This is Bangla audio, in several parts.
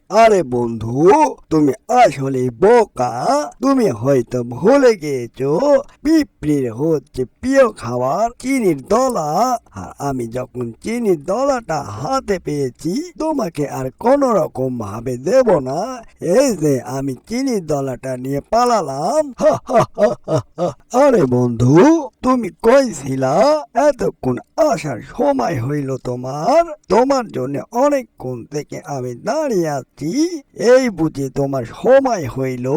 আরে বন্ধু, তুমি আসলে বোকা। তুমি হয়তো ভুলে গিয়েছো পিঁপড়ির হচ্ছে প্রিয় খাবার চিনির দলা। আর আমি যখন চিনির দলাটা হাতে পেয়েছি তোমাকে আর কোনো রকম ভাবে দেব না। এই যে আমি চিনির দলাটা নিয়ে পালালাম। হা হা হা হা হা। আরে বন্ধু, তুমি কই ছিলা? এতক্ষণ আসার সময় হইল তোমার? তোমার জন্য অনেকক্ষণ থেকে আমি দাঁড়িয়ে আছি। এই বুঝি তোমার সময় হইল?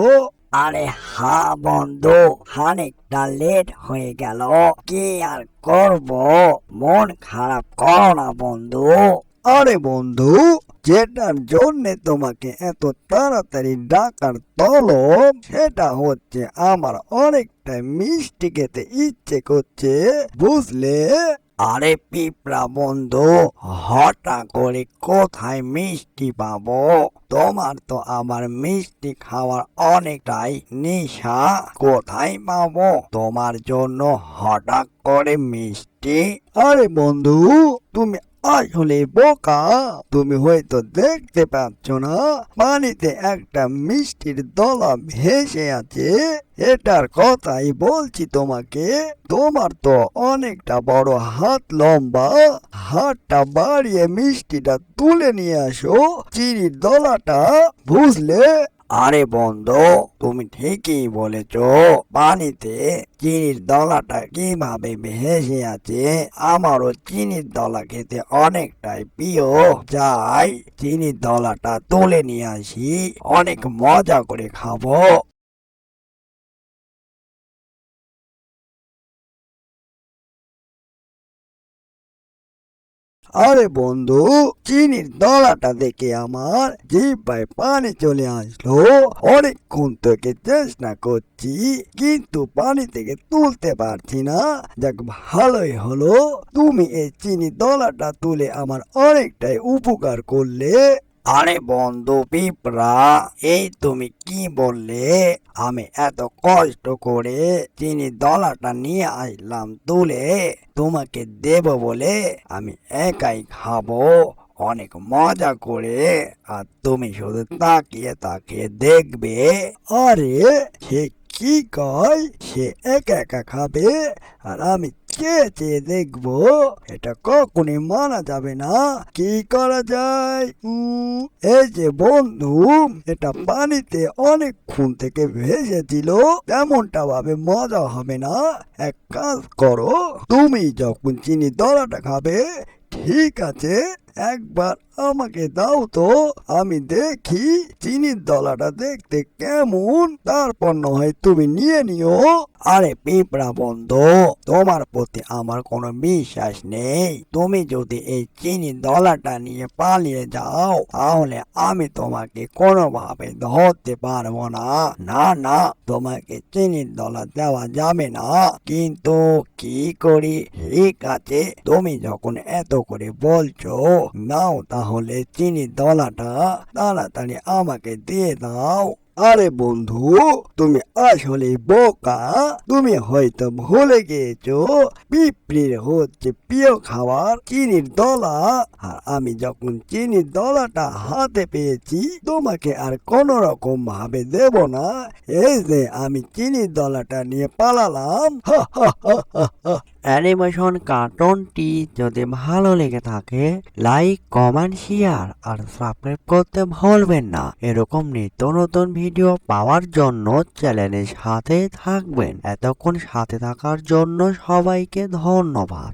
আরে হ্যাঁ বন্ধু, খানিকটা লেট হয়ে গেল, কি আর করব। মন খারাপ করো না বন্ধু। আরে বন্ধু, যেটার জন্য তোমাকে এত তাড়াতাড়ি ডাকার তলব সেটা হচ্ছে আমার অনেকটা মিষ্টি খেতে ইচ্ছে করছে, বুঝলে? আরে পিঁপড়া বন্ধু, হঠাৎ করে কোথায় মিষ্টি পাবো? তোমার তো আমার মিষ্টি খাওয়ার অনেকটাই নেশা। কোথায় পাবো তোমার জন্য হঠাৎ করে মিষ্টি? আরে বন্ধু, তুমি আসলে বোকা। তুমি হয়তো দেখতে পাচ্ছ না পানিতে একটা মিষ্টির দলা ভেসে আছে। এটার কথাই বলছি তোমাকে। তোমার তো অনেকটা বড় হাত লম্বা। হাতটা বাড়িয়ে মিষ্টিটা তুলে নিয়ে আসো, চিনির দলাটা, বুঝলে? আরে বন্ধু, তুমি ঠিকই বলেছ। পানিতে চিনির দলাটা কিভাবে ভেসে আছে? আমারও চিনির দলা খেতে অনেকটাই প্রিয়। যাই, চিনির দলাটা তুলে নিয়ে আসি, অনেক মজা করে খাবো। আরে বন্ধু, চিনির দলাটা দেখে আমার জিহ্বায় পানি চলে আসলো। অনেকক্ষণ থেকে চেষ্টা করছি কিন্তু পানি থেকে তুলতে পারছি না। যাক, ভালোই হলো তুমি এই চিনির দলাটা তুলে আমার অনেকটাই উপকার করলে। আরে বন্ধু পিঁপড়া, এই তুমি কি বললে? আমি এত কষ্ট করে চিনির দলাটা নিয়ে আসলাম তুলে, তোমাকে দেব বলে আমি একাই খাবো অনেক মজা করে, আর তুমি শুধু তাকিয়ে তাকিয়ে দেখবে। আরে, সে কি কয়? সে একা একা খাবে আর আমি চেয়ে চেয়ে দেখবো? এটা কখনই মানা যাবে না। কি করা যায়? এই যে বন্ধু, এটা পানিতে অনেকক্ষণ থেকে ভেসেছিল, তেমনটা ভাবে মজা হবে না। এক কাজ করো, তুমি যখন চিনি দলাটা খাবে, ঠিক আছে, একবার আমাকে দাও তো, আমি দেখি চিনির দলাটা দেখতে কেমন, তারপর না হয় তুমি নিয়ে নিও। আরে পিঁপড়া বন্ধু, তোমার প্রতি আমার কোনো বিশ্বাস নেই। তুমি যদি এই চিনি দলাটা নিয়ে পালিয়ে যাও তাহলে আমি তোমাকে কোনোভাবে ধরতে পারবো না। না না, তোমাকে চিনির দলা দেওয়া যাবে না। কিন্তু কি করি? ঠিক আছে, তুমি যখন এত করে বলছো, নাও তাহলে চিনির দলাটা, তাড়াতাড়ি আমাকে দিয়ে দাও। আরে বন্ধু, তুমি আসলে বোকা। তুমি হয়তো ভুলে গিয়েছো পিঁপড়ির হচ্ছে প্রিয় খাবার চিনির দলা। আর আমি যখন চিনির দলাটা হাতে পেয়েছি তোমাকে আর কোনো রকম ভাবে দেব না। এই যে আমি চিনির দলাটা নিয়ে পালালাম। হা হা হা হা হা। অ্যানিমেশন কার্টুনটি যদি ভালো লেগে থাকে, লাইক, কমেন্ট, শেয়ার আর সাবস্ক্রাইব করতে ভুলবেন না। এরকম নিত্য নতুন ভিডিও পাওয়ার জন্য চ্যানেলের সাথে থাকবেন। এতক্ষণ সাথে থাকার জন্য সবাইকে ধন্যবাদ।